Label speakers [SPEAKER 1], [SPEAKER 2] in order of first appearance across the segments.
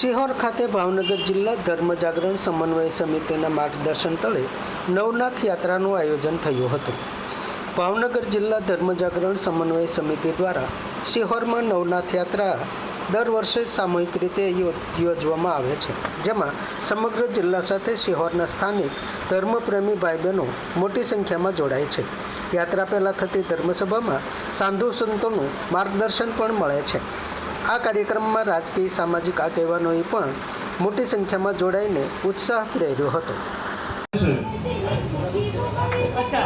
[SPEAKER 1] સિહોર ખાતે ભાવનગર જિલ્લા ધર્મ જાગરણ સમન્વય સમિતિના માર્ગદર્શન તળે નવનાથ યાત્રાનું આયોજન થયું હતું। ભાવનગર જિલ્લા ધર્મ જાગરણ સમન્વય સમિતિ દ્વારા સિહોરમાં નવનાથ યાત્રા દર વર્ષે સામૂહિક રીતે યોજવામાં આવે છે, જેમાં સમગ્ર જિલ્લા સાથે સિહોરના સ્થાનિક ધર્મપ્રેમી ભાઈ બહેનો મોટી સંખ્યામાં જોડાય છે। યાત્રા પહેલાં થતી ધર્મસભામાં સાધુ સંતોનું માર્ગદર્શન પણ મળે છે। આ કાર્યક્રમમાં રાજકીય સામાજિક આગેવાનોએ પણ મોટી સંખ્યામાં જોડાઈને ઉત્સાહ પ્રેર્યો હતો।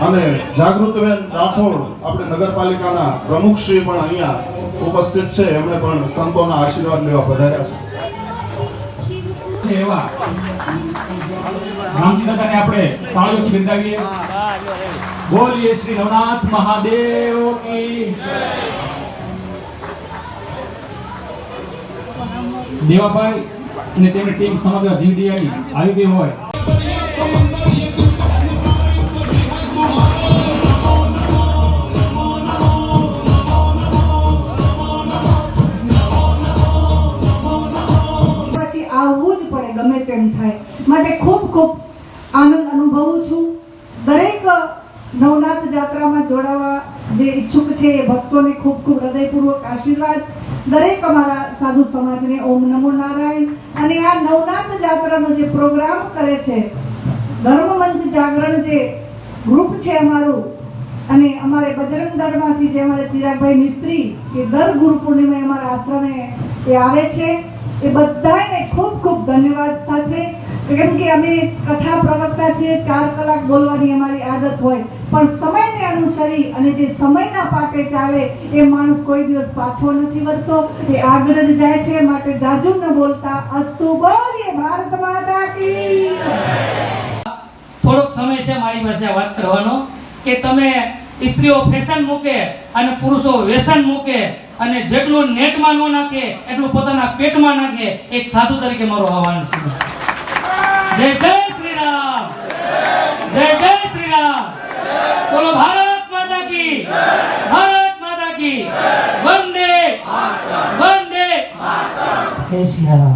[SPEAKER 2] અને જાગૃતબેન રાઠોડ આપણે નગરપાલિકાના પ્રમુખશ્રી પણ અહીંયા ઉપસ્થિત છે, એમણે પણ સંતોના આશીર્વાદ લેવા પધાર્યા છે।
[SPEAKER 3] એવા રામજી દાદાને આપણે તાળીઓથી બિરદાવીએ। બોલીએ શ્રી નવનાથ મહાદેવ કી દેવાભાઈ અને તેમની ટીમ સમગ્ર જીવદિયાની આવી ગઈ હોય।
[SPEAKER 4] પછી આવવું જ પડે ગમે તેમ થાય, માટે ખૂબ ખૂબ આનંદ અનુભવું છું। દરેક નવનાથ જાત્રામાં જોડાવા જે ઈચ્છુક છે એ ભક્તોને ખૂબ ખૂબ હૃદયપૂર્વક આશીર્વાદ। દરેક અમારા સાધુ સમાજને ઓમ નમો નારાયણ। અને આ નવનાથ જાત્રાનો જે પ્રોગ્રામ કરે છે ધર્મ મંચ જાગરણ જે ગ્રુપ છે અમારું, અને અમારે બજરંગ દળમાંથી જે અમારે ચિરાગભાઈ મિસ્ત્રી કે દર ગુરુ પૂર્ણિમાએ અમારા આશ્રમે એ આવે છે, એ બધાને ખૂબ ખૂબ ધન્યવાદ સાથે। કેમ કે અમે કથા પ્રવક્તા છીએ, 4 કલાક બોલવાની અમારી આદત હોય, પણ સમયને અનુસરી અને જે સમયના પાટે ચાલે એ માણસ કોઈ દિવસ પાછો નથી વળતો, એ આગળ જ જાય છે। માટે જાજુ ન બોલતા અસ્તુ બોલીએ ભારત માતા કી।
[SPEAKER 5] થોડોક સમય છે મારી પાસે વાત કરવાનો કે તમે સ્ત્રીઓ ફેશન મૂકે અને પુરુષો વ્યસન મૂકે અને જેટલું નેટમાં ન નાખે એટલું પોતાના પેટમાં નાખે, એક સાધુ તરીકે મારો આહવાન છે। જય જય શ્રી રામ, જય જય શ્રી રામ। બોલો ભારત માતા કી, ભારત માતા કી, વંદે વંદે જય શ્રી રામ।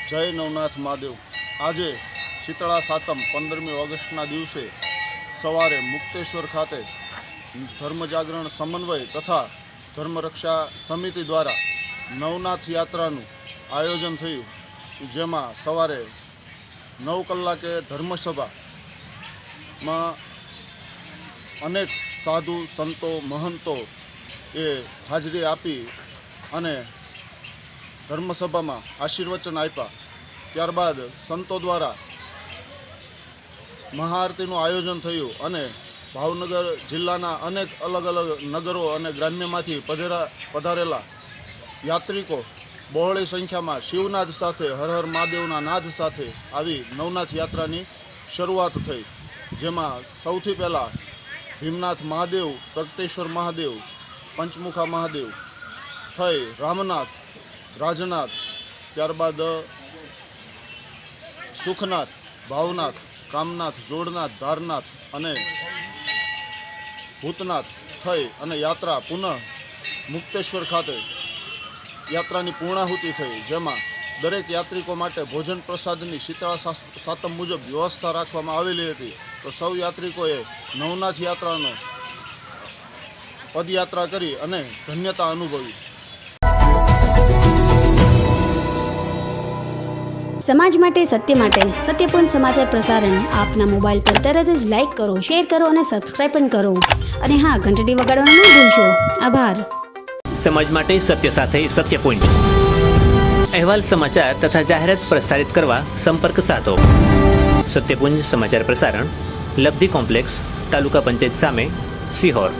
[SPEAKER 2] જય નવનાથ મહાદેવ। આજે શીતળા સાતમ 15મી ઓગસ્ટના દિવસે સવારે મુક્તેશ્વર ખાતે ધર્મ જાગરણ સમન્વય તથા ધર્મરક્ષા સમિતિ દ્વારા નવનાથ યાત્રાનું આયોજન થયું, જેમાં સવારે 9 કલાકે ધર્મસભામાં અનેક સાધુ સંતો મહંતો એ હાજરી આપી અને ધર્મસભામાં આશીર્વચન આપ્યા। ત્યારબાદ સંતો દ્વારા મહાઆરતીનું આયોજન થયું અને ભાવનગર જિલ્લાના અનેક અલગ અલગ નગરો અને ગ્રામ્યમાંથી પધારેલા યાત્રિકો બહોળી સંખ્યામાં શિવનાદ સાથે હર હર મહાદેવના નાદ સાથે આવી નવનાથ યાત્રાની શરૂઆત થઈ, જેમાં સૌથી પહેલાં ભીમનાથ મહાદેવ, પ્રગટેશ્વર મહાદેવ, પંચમુખા મહાદેવ થઈ રામનાથ, રાજનાથ, ત્યારબાદ સુખનાથ, ભાવનાથ, કામનાથ, જોડનાથ, ધારનાથ અને ભૂતનાથ થઈ અને યાત્રા પુનઃ મુક્તેશ્વર ખાતે યાત્રાની પૂર્ણાહુતિ થઈ, જેમાં દરેક યાત્રિકો માટે ભોજન પ્રસાદની શીતળા સાતમ મુજબ વ્યવસ્થા રાખવામાં આવેલી હતી. તો સૌ યાત્રિકોએ નવનાથ યાત્રાનો પદયાત્રા કરી અને ધન્યતા અનુભવી.
[SPEAKER 6] સમાજ માટે, સત્ય માટે, સત્યપૂર્ણ સમાચાર પ્રસારણ આપના મોબાઈલ પર તરત જ લાઈક કરો, શેર કરો અને સબસ્ક્રાઇબ પણ કરો. અને હા, ઘંટડી વગાડવાનું ન ભૂલશો. આભાર.
[SPEAKER 7] સમાજ માટે સત્ય સાથે સત્યપુંજ. અહેવાલ, સમાચાર તથા જાહેરાત પ્રસારિત કરવા સંપર્ક સાધો. સત્યપુંજ સમાચાર પ્રસારણ, લબ્ધિ કોમ્પ્લેક્સ, તાલુકા પંચાયત સામે, સિહોર.